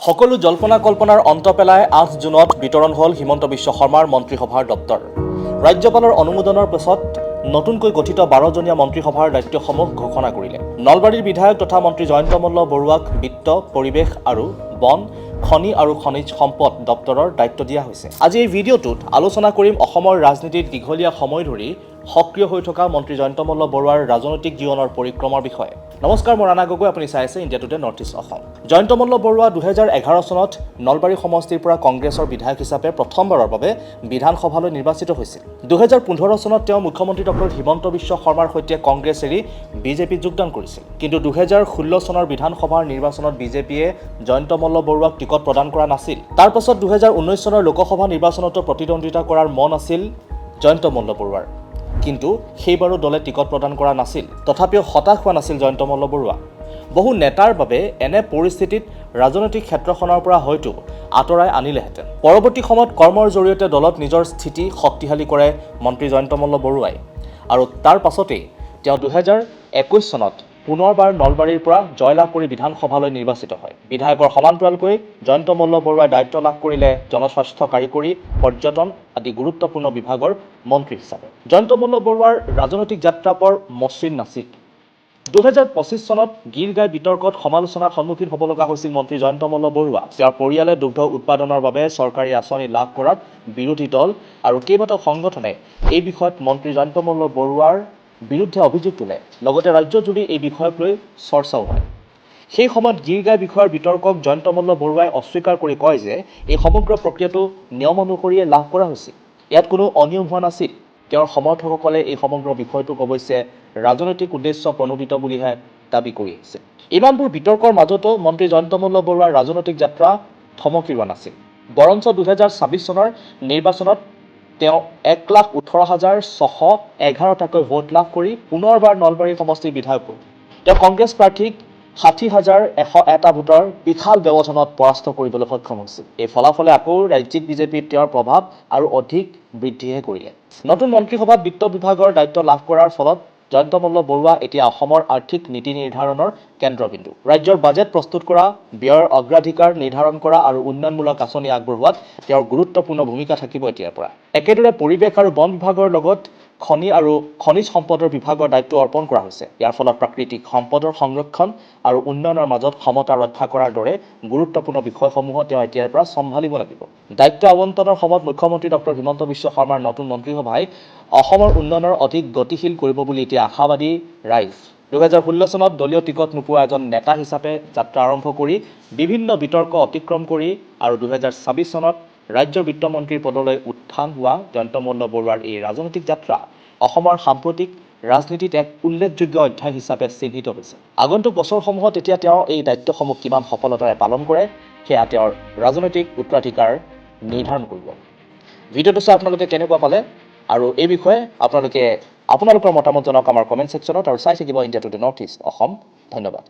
সকলো জল্পনা কল্পনাৰ অন্ত পেলাই ৮ জুনত বিতৰণ হ'ল হিমন্ত বিশ্ব শৰ্মাৰ মন্ত্ৰীসভাৰ দপ্তৰ। ৰাজ্যপালৰ অনুমোদনৰ পিছত নতুনকৈ গঠিত ১২জনীয়া মন্ত্ৰীসভাৰ দায়িত্বসমূহ ঘোষণা কৰিলে। নলবাৰীৰ বিধায়ক তথা মন্ত্ৰী জয়ন্ত মল্ল বৰুৱাক বিত্ত, পৰিৱেশ আৰু বন, খনি আৰু খনিজ সম্পদ দপ্তৰৰ দায়িত্ব দিয়া হৈছে। আজি এই ভিডিঅ'টোত আলোচনা কৰিম অসমৰ ৰাজনীতিত দীঘলীয়া সময় ধৰি সক্ৰিয় হৈ থকা মন্ত্ৰী জয়ন্ত মল্ল বৰুৱাৰ ৰাজনৈতিক জীৱনৰ পৰিক্ৰমাৰ বিষয়ে। নমস্কাৰ, মই ৰাণা গগৈ, আপুনি চাই আছে India Today North East Assam. Jayanta Malla Baruah ২০১১ চনত নলবাৰী সমষ্টিৰ পৰা কংগ্ৰেছৰ বিধায়ক হিচাপে প্ৰথমবাৰৰ বাবে বিধানসভালৈ নিৰ্বাচিত হৈছিল। ২০১৫ চনত তেওঁ মুখ্যমন্ত্ৰী ডক্টৰ হিমন্ত বিশ্ব শৰ্মাৰ সৈতে কংগ্ৰেছ এৰি বিজেপিত যোগদান কৰিছিল। কিন্তু ২০১৬ চনৰ বিধানসভাৰ নিৰ্বাচনত বিজেপিয়ে জয়ন্ত মল্ল বৰুৱাক টিকট প্ৰদান কৰা নাছিল। তাৰ পাছত ২০১৯ চনৰ লোকসভা নিৰ্বাচনতো প্ৰতিদ্বন্দ্বিতা কৰাৰ মন আছিল জয়ন্ত মল্ল বৰুৱাৰ। কিন্তু সেইবাৰো দলে টিকট প্ৰদান কৰা নাছিল। তথাপিও হতাশ হোৱা নাছিল জয়ন্ত মল্ল বৰুৱা। বহু নেতাৰ বাবে এনে পৰিস্থিতিত ৰাজনৈতিক ক্ষেত্ৰখনৰ পৰা হয়তো আঁতৰাই আনিলেহেঁতেন। পৰৱৰ্তী সময়ত কৰ্মৰ জৰিয়তে দলত নিজৰ স্থিতি শক্তিশালী কৰে মন্ত্ৰী জয়ন্ত মল্ল বৰুৱাই। আৰু তাৰ পাছতেই তেওঁ ২০২১ চনত পুনৰবাৰ নলবাৰীৰ পৰা জয়লাভ কৰি বিধানসভালৈ নিৰ্বাচিত হয়। বিধায়কৰ সমান্তৰালকৈ জয়ন্ত মল্ল বৰুৱাই দায়িত্ব লাভ কৰিলে জনস্বাস্থ্য কাৰিকৰী, পৰ্যটন আদি গুৰুত্বপূৰ্ণ বিভাগৰ মন্ত্ৰী হিচাপে। জয়ন্ত মল্ল বৰুৱাৰ ৰাজনৈতিক যাত্ৰা বৰ মসৃণ নাছিল। ২০২৫ চনত গীৰ গাই বিতৰ্কত সমালোচনাৰ সন্মুখীন হ'ব লগা হৈছিল মন্ত্ৰী জয়ন্ত মল্ল বৰুৱা। তেওঁৰ পৰিয়ালে দুগ্ধ উৎপাদনৰ বাবে চৰকাৰী আঁচনি লাভ কৰাত বিৰোধী দল আৰু কেইবাটাও সংগঠনে এই বিষয়ত মন্ত্ৰী জয়ন্ত মল্ল বৰুৱাৰ বিৰুদ্ধে অভিযোগ তোলে। লগতে ৰাজ্যজুৰি এই বিষয়ক লৈ চৰ্চাও হয়। সেই সময়ত গীৰ গাই বিষয়ৰ বিতৰ্কক জয়ন্ত মল্ল বৰুৱাই অস্বীকাৰ কৰি কয় যে এই সমগ্ৰ প্ৰক্ৰিয়াটো নিয়ম অনুসৰিয়ে লাভ কৰা হৈছিল। ইয়াত কোনো অনিয়ম হোৱা নাছিল। তেওঁৰ সমৰ্থকসকলে এই সমগ্ৰ বিষয়টোক অৱশ্যে ৰাজনৈতিক উদ্দেশ্য প্ৰণোদিত বুলিহে দাবী কৰি আহিছে। ইমানবোৰ বিতৰ্কৰ মাজতো মন্ত্ৰী জয়ন্ত মল্ল বৰুৱাৰ ৰাজনৈতিক যাত্ৰা থমকি ৰোৱা নাছিল। বৰঞ্চ ২০২৬ চনৰ নিৰ্বাচনত তেওঁ ১,১৮,৬১১টাকৈ ভোট লাভ কৰি পুনৰবাৰ নলবাৰী সমষ্টিৰ বিধায়ক হ'ল। তেওঁ কংগ্ৰেছ প্ৰাৰ্থীক ৬০,১০১টা ভোটৰ বিশাল ব্যৱধানত পৰাস্ত কৰিবলৈ সক্ষম হৈছিল। এই ফলাফলে আকৌ ৰাজ্যিক বিজেপিত তেওঁৰ প্ৰভাৱ আৰু অধিক বৃদ্ধিহে কৰিলে। নতুন মন্ত্ৰীসভাত বিত্ত বিভাগৰ দায়িত্ব লাভ কৰাৰ ফলত জয়ন্ত মল্ল বৰুৱা এতিয়া অসমৰ আৰ্থিক নীতি নিৰ্ধাৰণৰ কেন্দ্ৰবিন্দু। ৰাজ্যৰ বাজেট প্ৰস্তুত কৰা, ব্যয়ৰ অগ্ৰাধিকাৰ নিৰ্ধাৰণ কৰা আৰু উন্নয়নমূলক আঁচনি আগবঢ়োৱাত তেওঁৰ গুৰুত্বপূৰ্ণ ভূমিকা থাকিব এতিয়াৰ পৰা। একেদৰে পৰিৱেশ আৰু বন বিভাগৰ লগত খনি আৰু খনিজ সম্পদৰ বিভাগৰ দায়িত্ব অৰ্পণ কৰা হৈছে। ইয়াৰ ফলত প্ৰাকৃতিক সম্পদৰ সংৰক্ষণ আৰু উন্নয়নৰ মাজত সমতা ৰক্ষা কৰাৰ দৰে গুৰুত্বপূৰ্ণ বিষয়সমূহ তেওঁ এতিয়াৰ পৰা চম্ভালিব লাগিব। দায়িত্ব আৱণ্টনৰ সময়ত মুখ্যমন্ত্ৰী ডক্টৰ হিমন্ত বিশ্ব শৰ্মাৰ নতুন মন্ত্ৰীসভাই অসমৰ উন্নয়নৰ অধিক গতিশীল কৰিব বুলি এতিয়া আশাবাদী ৰাইজ। ২০১৬ চনত দলীয় টিকট নোপোৱা এজন নেতা হিচাপে যাত্ৰা আৰম্ভ কৰি বিভিন্ন বিতৰ্ক অতিক্ৰম কৰি আৰু ২০২৬ চনত ৰাজ্যৰ বিত্তমন্ত্ৰীৰ পদলৈ উত্থান হোৱা জয়ন্ত মল্ল বৰুৱাৰ এই ৰাজনৈতিক যাত্ৰা অসমৰ সাম্প্ৰতিক ৰাজনীতিত এক উল্লেখযোগ্য অধ্যায় হিচাপে চিহ্নিত হৈছে। আগন্তুক বছৰসমূহত এতিয়া তেওঁ এই দায়িত্বসমূহ কিমান সফলতাৰে পালন কৰে সেয়া তেওঁৰ ৰাজনৈতিক উত্তৰাধিকাৰ নিৰ্ধাৰণ কৰিব। ভিডিঅ'টো চাই আপোনালোকে কেনেকুৱা পালে আৰু এই বিষয়ে আপোনালোকৰ মতামত জনাওক আমাৰ কমেণ্ট ছেকশ্যনত আৰু চাই থাকিব India Today North East Assam. ধন্যবাদ।